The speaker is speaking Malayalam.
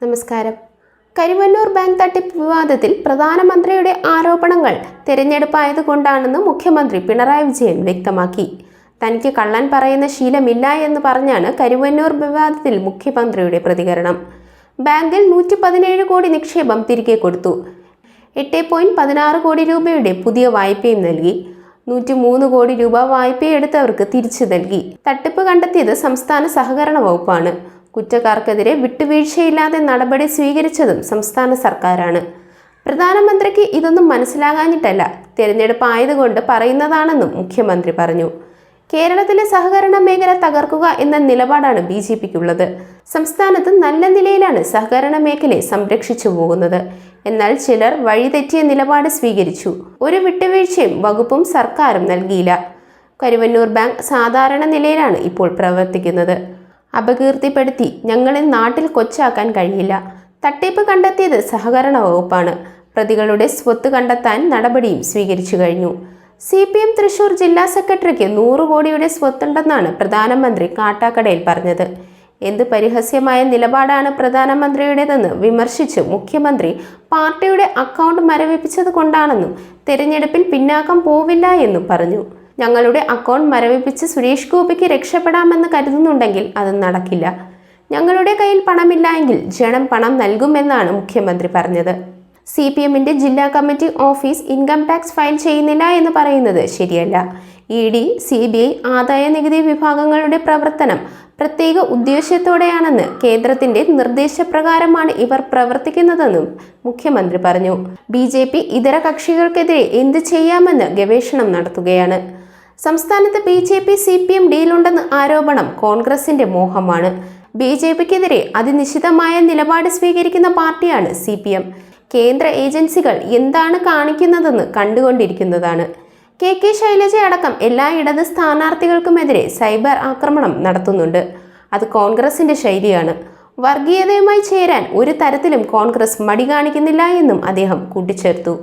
നമസ്കാരം. കരുവന്നൂർ ബാങ്ക് തട്ടിപ്പ് വിവാദത്തിൽ പ്രധാനമന്ത്രിയുടെ ആരോപണങ്ങൾ തെരഞ്ഞെടുപ്പായതുകൊണ്ടാണെന്ന് മുഖ്യമന്ത്രി പിണറായി വിജയൻ വ്യക്തമാക്കി. തനിക്ക് കള്ളൻ പറയുന്ന ശീലമില്ല എന്ന് പറഞ്ഞാണ് കരുവന്നൂർ വിവാദത്തിൽ മുഖ്യമന്ത്രിയുടെ പ്രതികരണം. ബാങ്കിൽ 117 കോടി നിക്ഷേപം തിരികെ കൊടുത്തു. 8.16 കോടി രൂപയുടെ പുതിയ വായ്പയും നൽകി. 103 കോടി രൂപ വായ്പയെടുത്തവർക്ക് തിരിച്ചു നൽകി. തട്ടിപ്പ് കണ്ടെത്തിയത് സംസ്ഥാന സഹകരണ വകുപ്പാണ്. കുറ്റക്കാർക്കെതിരെ വിട്ടുവീഴ്ചയില്ലാതെ നടപടി സ്വീകരിച്ചതും സംസ്ഥാന സർക്കാരാണ്. പ്രധാനമന്ത്രിക്ക് ഇതൊന്നും മനസ്സിലാകാഞ്ഞിട്ടല്ല, തെരഞ്ഞെടുപ്പ് ആയതുകൊണ്ട് പറയുന്നതാണെന്നും മുഖ്യമന്ത്രി പറഞ്ഞു. കേരളത്തിലെ സഹകരണ മേഖല തകർക്കുക എന്ന നിലപാടാണ് BJPക്കുള്ളത്. സംസ്ഥാനത്ത് നല്ല നിലയിലാണ് സഹകരണ മേഖലയെ സംരക്ഷിച്ചു പോകുന്നത്. എന്നാൽ ചിലർ വഴിതെറ്റിയ നിലപാട് സ്വീകരിച്ചു. ഒരു വിട്ടുവീഴ്ചയും വകുപ്പും സർക്കാരും നൽകിയില്ല. കരുവന്നൂർ ബാങ്ക് സാധാരണ നിലയിലാണ് ഇപ്പോൾ പ്രവർത്തിക്കുന്നത്. അപകീർത്തിപ്പെടുത്തി ഞങ്ങളെ നാട്ടിൽ കൊച്ചാക്കാൻ കഴിയില്ല. തട്ടിപ്പ് കണ്ടെത്തിയത് സഹകരണ വകുപ്പാണ്. പ്രതികളുടെ സ്വത്ത് കണ്ടെത്താൻ നടപടിയും സ്വീകരിച്ചു കഴിഞ്ഞു. CPM തൃശൂർ ജില്ലാ സെക്രട്ടറിക്ക് 100 കോടിയുടെ സ്വത്തുണ്ടെന്നാണ് പ്രധാനമന്ത്രി കാട്ടാക്കടയിൽ പറഞ്ഞത്. എന്ത് പരിഹാസ്യമായ നിലപാടാണ് പ്രധാനമന്ത്രിയുടേതെന്ന് വിമർശിച്ച് മുഖ്യമന്ത്രി പാർട്ടിയുടെ അക്കൗണ്ട് മരവിപ്പിച്ചത് കൊണ്ടാണെന്നും തെരഞ്ഞെടുപ്പിൽ പിന്നാക്കം പോവില്ല എന്നും പറഞ്ഞു. ഞങ്ങളുടെ അക്കൗണ്ട് മരവിപ്പിച്ച് സുരേഷ് ഗോപിക്ക് രക്ഷപ്പെടാമെന്ന് കരുതുന്നുണ്ടെങ്കിൽ അത് നടക്കില്ല. ഞങ്ങളുടെ കയ്യിൽ പണമില്ല എങ്കിൽ ജനം പണം നൽകുമെന്നാണ് മുഖ്യമന്ത്രി പറഞ്ഞത്. CPMന്റെ ജില്ലാ committee office income tax file ചെയ്യുന്നില്ല എന്ന് പറയുന്നത് ശരിയല്ല. ED, CBI, ആദായ നികുതി വിഭാഗങ്ങളുടെ പ്രവർത്തനം പ്രത്യേക ഉദ്ദേശ്യത്തോടെയാണെന്ന് കേന്ദ്രത്തിന്റെ നിർദ്ദേശപ്രകാരമാണ് ഇവർ പ്രവർത്തിക്കുന്നതെന്നും മുഖ്യമന്ത്രി പറഞ്ഞു. BJP ഇതര കക്ഷികൾക്കെതിരെ എന്ത് ചെയ്യാമെന്ന് ഗവേഷണം നടത്തുകയാണ്. സംസ്ഥാനത്ത് BJP CPM ഡീലുണ്ടെന്ന് ആരോപണം കോൺഗ്രസിന്റെ മോഹമാണ്. BJPക്കെതിരെ അതിനിശ്ചിതമായ നിലപാട് സ്വീകരിക്കുന്ന പാർട്ടിയാണ് CPM. കേന്ദ്ര ഏജൻസികൾ എന്താണ് കാണിക്കുന്നതെന്ന് കണ്ടുകൊണ്ടിരിക്കുന്നതാണ്. KK ശൈലജ അടക്കം എല്ലാ ഇടത് സ്ഥാനാർത്ഥികൾക്കുമെതിരെ സൈബർ ആക്രമണം നടത്തുന്നുണ്ട്. അത് കോൺഗ്രസിന്റെ ശൈലിയാണ്. വർഗീയതയുമായി ചേരാൻ ഒരു തരത്തിലും കോൺഗ്രസ് മടി കാണിക്കുന്നില്ല എന്നും അദ്ദേഹം കൂട്ടിച്ചേർത്തു.